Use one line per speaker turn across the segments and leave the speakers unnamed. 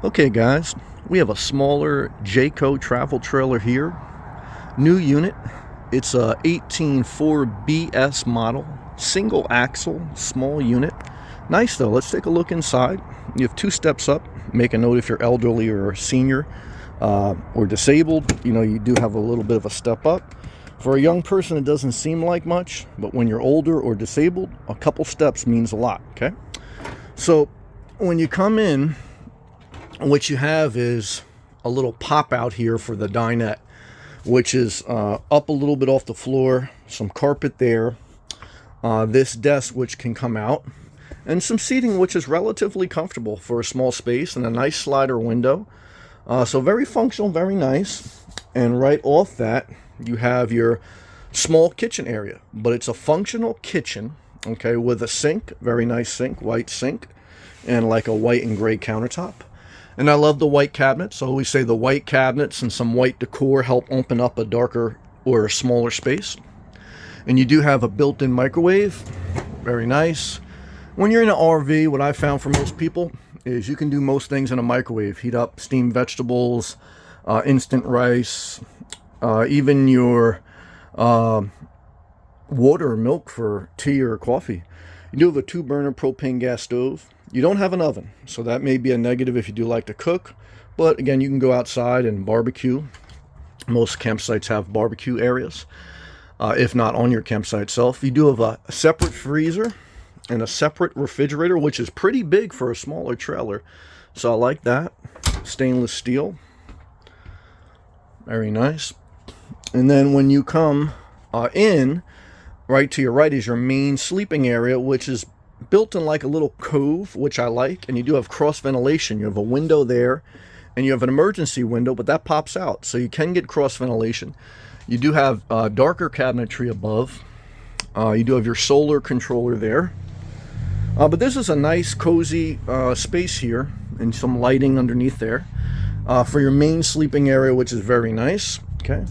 Okay guys, we have a smaller Jayco travel trailer here. New unit. It's a 184BS model, single axle, small unit. Nice though. Let's take a look inside. You have 2 steps up. Make a note if you're elderly or a senior or disabled. You do have a little bit of a step up. For a young person, it doesn't seem like much, but when you're older or disabled, a couple steps means a lot, okay? So when you come in, what you have is a little pop out here for the dinette, which is up a little bit off the floor, some carpet there, this desk which can come out, and some seating which is relatively comfortable for a small space, and a nice slider window. So very functional, very nice. And right off that, you have your small kitchen area, but it's a functional kitchen, okay, with a sink, very nice sink, white sink, and like a white and gray countertop. And I love the white cabinets. I always say the white cabinets and some white decor help open up a darker or a smaller space. And you do have a built-in microwave. Very nice. When you're in an RV, what I found for most people is you can do most things in a microwave. Heat up steamed vegetables, instant rice, even your water or milk for tea or coffee. You do have a 2-burner propane gas stove. You don't have an oven, so that may be a negative if you do like to cook. But again, you can go outside and barbecue. Most campsites have barbecue areas, if not on your campsite itself. You do have a separate freezer and a separate refrigerator, which is pretty big for a smaller trailer. So I like that. Stainless steel. Very nice. And then when you come in, right to your right is your main sleeping area, which is built in like a little cove, which I like. And you do have cross ventilation. You have a window there, and you have an emergency window, but that pops out, so you can get cross ventilation. You do have darker cabinetry above. You do have your solar controller there. But this is a nice cozy space here, and some lighting underneath there for your main sleeping area, which is very nice. Okay.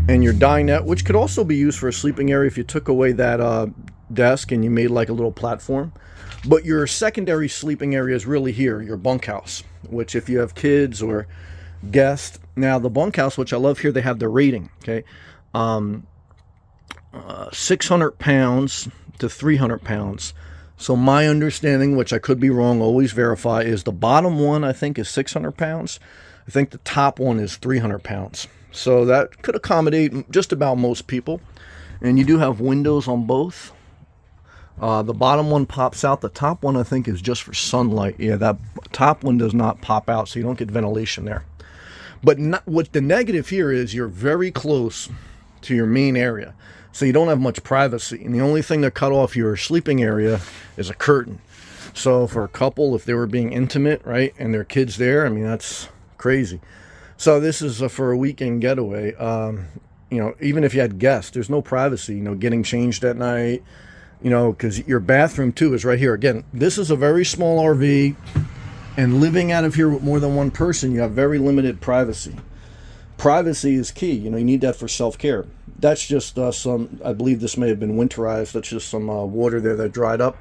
And your dinette, which could also be used for a sleeping area if you took away that desk and you made like a little platform. But your secondary sleeping area is really here, your bunkhouse, which if you have kids or guests. Now the bunkhouse, which I love here, they have the rating, okay? 600 pounds to 300 pounds. So my understanding, which I could be wrong, always verify, is the bottom one I think is 600 pounds. I think the top one is 300 pounds. So that could accommodate just about most people. And you do have windows on both. The bottom one pops out. The top one I think is just for sunlight. Yeah, that top one does not pop out, so you don't get ventilation there. But what the negative here is, you're very close to your main area, so you don't have much privacy. And the only thing that cut off your sleeping area is a curtain. So for a couple, if they were being intimate, right, and their kids there, I mean, that's crazy. So this is for a weekend getaway. Even if you had guests, there's no privacy, getting changed at night, because your bathroom too is right here. Again, this is a very small RV, and living out of here with more than one person, you have very limited privacy. Privacy is key. You need that for self-care. That's just I believe this may have been winterized. That's just some water there that dried up.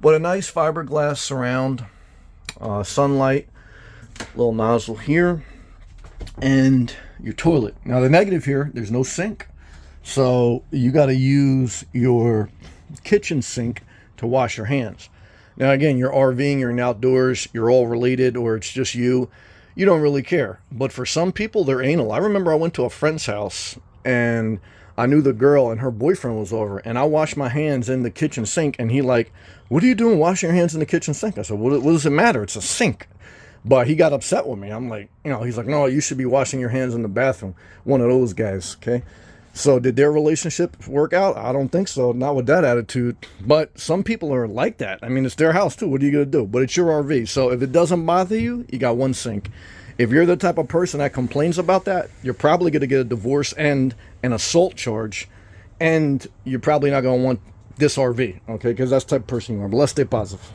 But a nice fiberglass surround, sunlight, little nozzle here, and your toilet. Now the negative here, there's no sink. So you got to use your kitchen sink to wash your hands. Now again, you're RVing, you're in outdoors, you're all related, or it's just you don't really care. But for some people, they're anal. I remember I went to a friend's house, and I knew the girl, and her boyfriend was over, and I washed my hands in the kitchen sink, and he like, "What are you doing washing your hands in the kitchen sink?" I said, what does it matter? It's a sink. But he got upset with me. I'm like, he's like, "No, you should be washing your hands in the bathroom." One of those guys, okay? So did their relationship work out? I don't think so. Not with that attitude. But some people are like that. I mean, it's their house too. What are you going to do? But it's your RV. So if it doesn't bother you, you got one sink. If you're the type of person that complains about that, you're probably going to get a divorce and an assault charge. And you're probably not going to want this RV, okay? Because that's the type of person you are. But let's stay positive.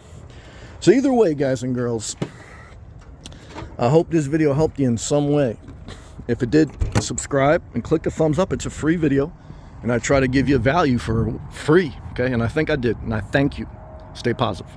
So either way, guys and girls, I hope this video helped you in some way. If it did, subscribe and click the thumbs up. It's a free video, and I try to give you value for free, okay? And I think I did, and I thank you. Stay positive.